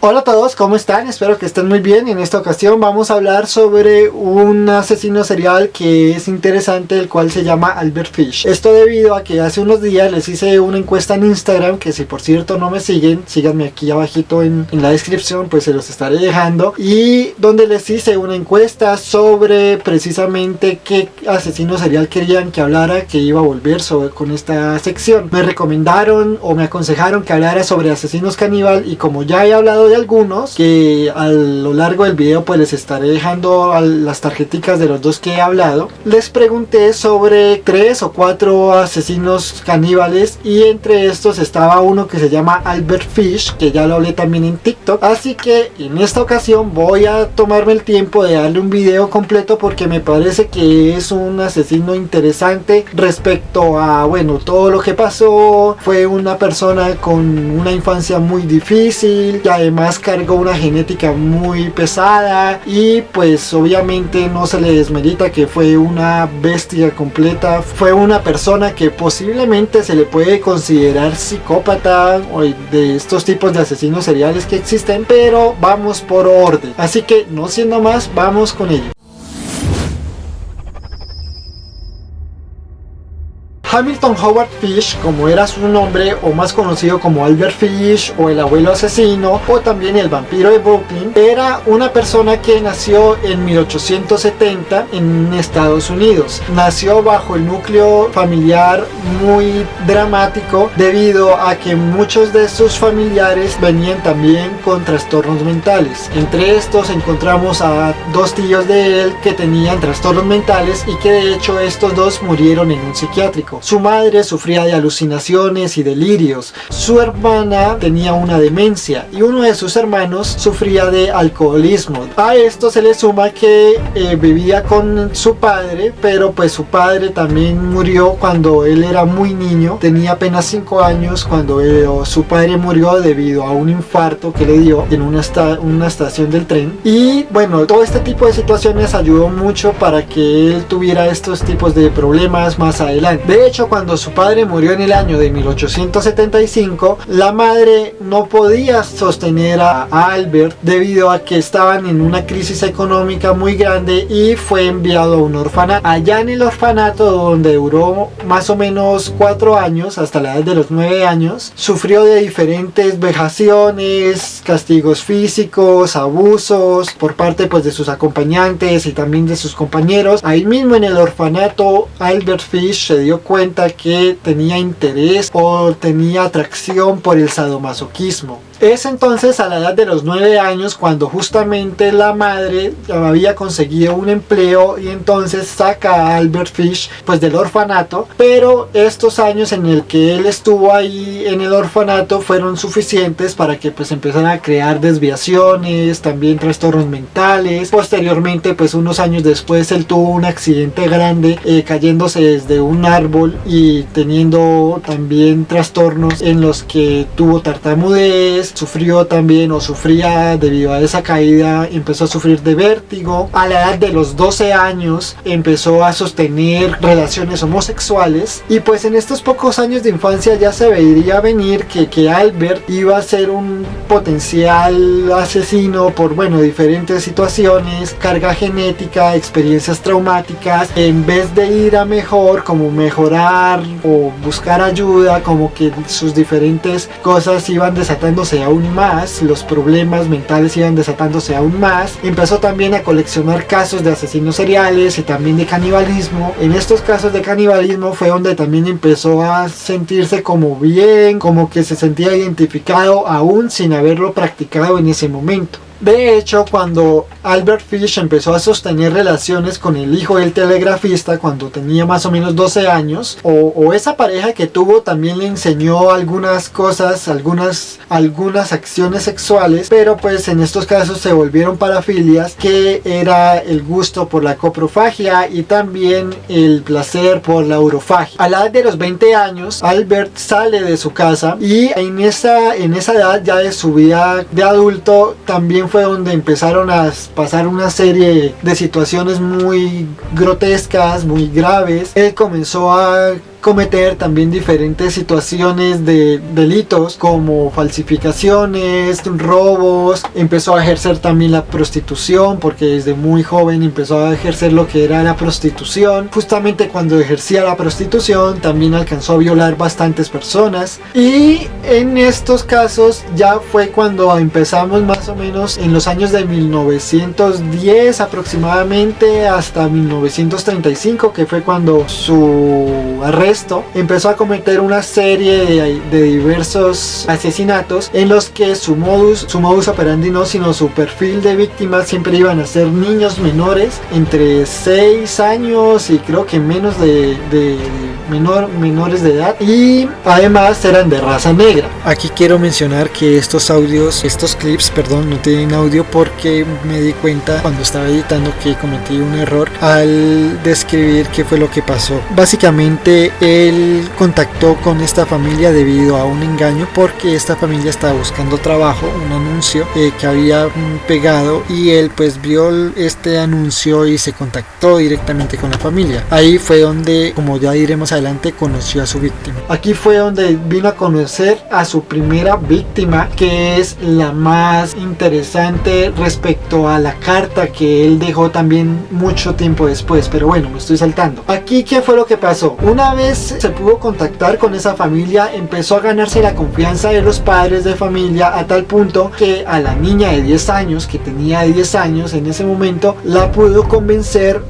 Hola a todos, ¿cómo están? Espero que estén muy bien. En esta ocasión vamos a hablar sobre un asesino serial que es interesante, el cual se llama Albert Fish. Esto debido a que hace unos días les hice una encuesta en Instagram, que si por cierto no me siguen, síganme aquí abajito en la descripción, pues se los estaré dejando, y donde les hice una encuesta sobre precisamente qué asesino serial querían que hablara, que iba a volver con esta sección. Me recomendaron o me aconsejaron que hablara sobre asesinos caníbal, y como ya he hablado de algunos, que a lo largo del video pues les estaré dejando las tarjeticas de los dos que he hablado, les pregunté sobre 3 o 4 asesinos caníbales, y entre estos estaba uno que se llama Albert Fish, que ya lo hablé también en TikTok. Así que en esta ocasión voy a tomarme el tiempo de darle un video completo, porque me parece que es un asesino interesante respecto a, bueno, todo lo que pasó. Fue una persona con una infancia muy difícil, y además cargó una genética muy pesada, y pues obviamente no se le desmerita que fue una bestia completa. Fue una persona que posiblemente se le puede considerar psicópata, o de estos tipos de asesinos seriales que existen, pero vamos por orden. Así que no siendo más, vamos con ello. Hamilton Howard Fish, como era su nombre, o más conocido como Albert Fish, o el abuelo asesino, o también el vampiro de Brooklyn, era una persona que nació en 1870 en Estados Unidos. Nació bajo el núcleo familiar muy dramático, debido a que muchos de sus familiares venían también con trastornos mentales. Entre estos encontramos a 2 tíos de él que tenían trastornos mentales, y que de hecho estos 2 murieron en un psiquiátrico. Su madre sufría de alucinaciones y delirios. Su hermana tenía una demencia, y uno de sus hermanos sufría de alcoholismo. A esto se le suma que vivía con su padre, pero pues su padre también murió cuando él era muy niño. Tenía apenas 5 años cuando su padre murió debido a un infarto que le dio en una estación del tren. Y bueno, todo este tipo de situaciones ayudó mucho para que él tuviera estos tipos de problemas más adelante. De hecho, cuando su padre murió en el año de 1875, la madre no podía sostener a Albert debido a que estaban en una crisis económica muy grande, y fue enviado a un orfanato. Allá en el orfanato, donde duró más o menos 4 años, hasta la edad de los 9 años, sufrió de diferentes vejaciones, castigos físicos, abusos por parte pues de sus acompañantes y también de sus compañeros. Ahí mismo en el orfanato, Albert Fish se dio cuenta que tenía interés o tenía atracción por el sadomasoquismo. Es entonces a la edad de los 9 años cuando justamente la madre había conseguido un empleo, y entonces saca a Albert Fish pues del orfanato. Pero estos años en el que él estuvo ahí en el orfanato fueron suficientes para que pues empezara a crear desviaciones, también trastornos mentales. Posteriormente, pues unos años después, él tuvo un accidente grande, cayéndose desde un árbol y teniendo también trastornos en los que tuvo tartamudez. Sufrió también, o sufría debido a esa caída, empezó a sufrir de vértigo. A la edad de los 12 años empezó a sostener relaciones homosexuales, y pues en estos pocos años de infancia ya se veía venir que Albert iba a ser un potencial asesino por, bueno, diferentes situaciones, carga genética, experiencias traumáticas. En vez de ir a mejor, como mejorar o buscar ayuda, como que sus diferentes cosas iban desatándose aún más, los problemas mentales iban desatándose aún más. Empezó también a coleccionar casos de asesinos seriales y también de canibalismo. En estos casos de canibalismo fue donde también empezó a sentirse como bien, como que se sentía identificado aún sin haberlo practicado en ese momento. De hecho, cuando Albert Fish empezó a sostener relaciones con el hijo del telegrafista cuando tenía más o menos 12 años, o esa pareja que tuvo también le enseñó algunas cosas, algunas acciones sexuales, pero pues en estos casos se volvieron parafilias, que era el gusto por la coprofagia y también el placer por la urofagia. A la edad de los 20 años, Albert sale de su casa, y en esa edad ya de su vida de adulto también fue donde empezaron a pasar una serie de situaciones muy grotescas, muy graves. Él comenzó a cometer también diferentes situaciones de delitos como falsificaciones, robos. Empezó a ejercer también la prostitución, porque desde muy joven empezó a ejercer lo que era la prostitución. Justamente cuando ejercía la prostitución también alcanzó a violar bastantes personas, y en estos casos ya fue cuando empezamos más o menos en los años de 1910 aproximadamente hasta 1935, que fue cuando su arresto. Empezó a cometer una serie de diversos asesinatos en los que su modus operandi no, sino su perfil de víctimas siempre iban a ser niños menores entre 6 años y creo que menos menores de edad, y además eran de raza negra. Aquí quiero mencionar que estos clips, no tienen audio, porque me di cuenta cuando estaba editando que cometí un error al describir qué fue lo que pasó. Básicamente él contactó con esta familia debido a un engaño, porque esta familia estaba buscando trabajo, un anuncio que había pegado, y él pues vio este anuncio y se contactó directamente con la familia. Ahí fue donde, como ya diremos adelante, conoció a su víctima. Aquí fue donde vino a conocer a su primera víctima, que es la más interesante respecto a la carta que él dejó también mucho tiempo después, pero bueno, me estoy saltando. Aquí, ¿qué fue lo que pasó? Una vez se pudo contactar con esa familia, empezó a ganarse la confianza de los padres de familia, a tal punto que a la niña de 10 años, que tenía 10 años en ese momento, la pudo convencer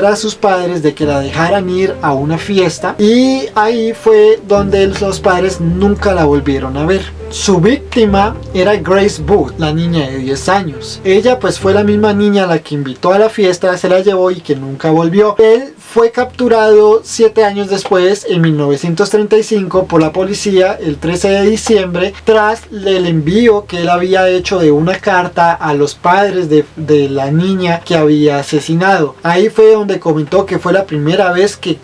a sus padres de que la dejaran ir a una fiesta, y ahí fue donde los padres nunca la volvieron a ver. Su víctima era Grace Booth, la niña de 10 años. Ella pues fue la misma niña a la que invitó a la fiesta, se la llevó y que nunca volvió. Él fue capturado 7 años después, en 1935, por la policía el 13 de diciembre, tras el envío que él había hecho de una carta a los padres de la niña que había asesinado. Ahí fue donde comentó que fue la primera vez que...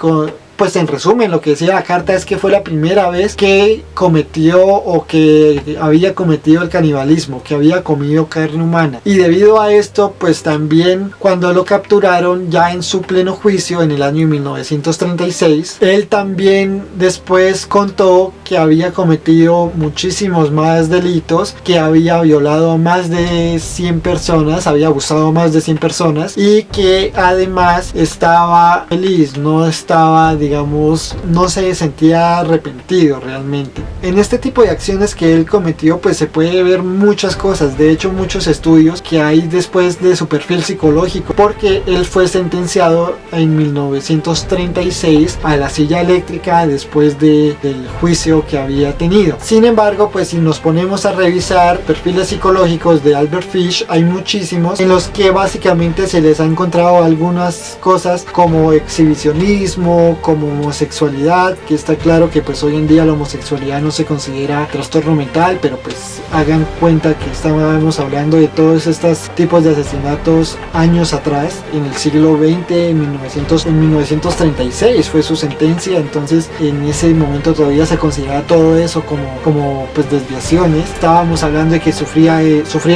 Pues en resumen, lo que decía la carta es que fue la primera vez que cometió o que había cometido el canibalismo, que había comido carne humana. Y debido a esto, pues también cuando lo capturaron ya en su pleno juicio en el año 1936, él también después contó que había cometido muchísimos más delitos, que había violado a más de 100 personas, había abusado a más de 100 personas, y que además estaba feliz, no estaba, digamos, no se sentía arrepentido realmente. En este tipo de acciones que él cometió pues se puede ver muchas cosas, de hecho muchos estudios que hay después de su perfil psicológico, porque él fue sentenciado en 1936 a la silla eléctrica después del juicio que había tenido. Sin embargo, pues si nos ponemos a revisar perfiles psicológicos de Albert Fish, hay muchísimos en los que básicamente se les ha encontrado algunas cosas como exhibicionismo, como homosexualidad, que está claro que pues hoy en día la homosexualidad no se considera trastorno mental, pero pues hagan cuenta que estábamos hablando de todos estos tipos de asesinatos años atrás, en el siglo XX, en 1936 fue su sentencia, entonces en ese momento todavía se consideraba todo eso como pues desviaciones. Estábamos hablando de que sufría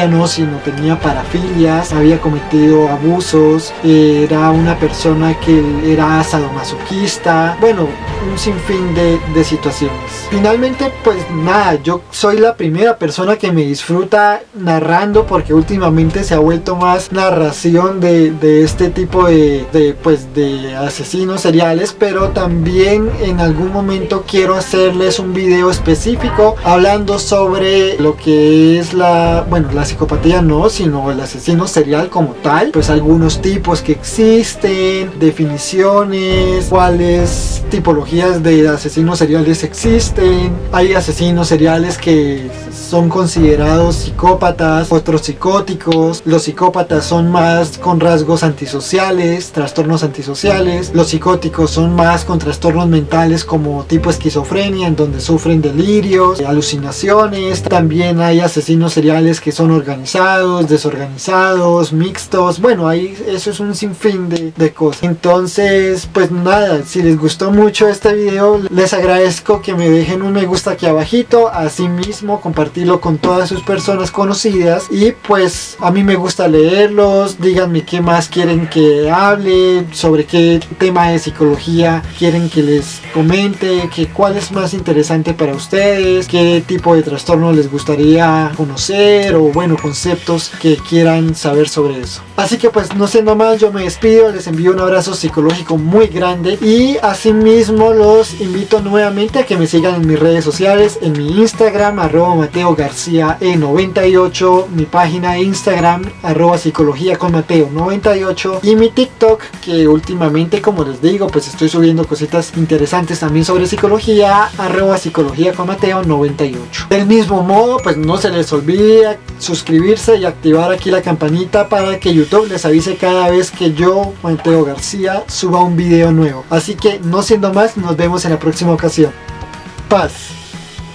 no, sino tenía parafilias, había cometido abusos, era una persona que era sadomasoquista, bueno, un sinfín de situaciones. Finalmente, pues nada, yo soy la primera persona que me disfruta narrando, porque últimamente se ha vuelto más narración de este tipo de asesinos seriales, pero también en algún momento quiero hacerles un video específico hablando sobre lo que es la psicopatía no, sino el asesino serial como tal, pues algunos tipos que existen, definiciones, cuáles tipologías de asesinos seriales existen. Hay asesinos seriales que son considerados psicópatas, otros psicóticos. Los psicópatas son más con rasgos antisociales, trastornos antisociales. Los psicóticos son más con trastornos mentales como tipo esquizofrenia, en donde sufren delirios, alucinaciones. También hay asesinos seriales que son organizados, desorganizados, mixtos. Bueno, ahí eso es un sinfín de cosas. Entonces, pues nada, si les gustó mucho este video, les agradezco que me dejen un me gusta aquí abajito, asimismo compartirlo con todas sus personas conocidas, y pues a mí me gusta leerlos. Díganme qué más quieren que hable, sobre qué tema de psicología quieren que les comente, que cuál es más interesante para ustedes, qué tipo de trastorno les gustaría conocer, o bueno, conceptos que quieran saber sobre eso. Así que pues no siendo más, yo me despido, les envío un abrazo psicológico muy grande, y asimismo los invito nuevamente a que me sigan en mis redes sociales, en mi Instagram @MateoGarciaE98, mi página de Instagram @psicologiaconmateo98, y mi TikTok, que últimamente, como les digo, pues estoy subiendo cositas interesantes también sobre psicología, @psicologiaconmateo98. Del mismo modo, pues no se les olvide suscribirse y activar aquí la campanita para que YouTube les avise cada vez que yo, Mateo García, suba un video nuevo. Así que no siendo más, nos vemos en la próxima ocasión. Paz.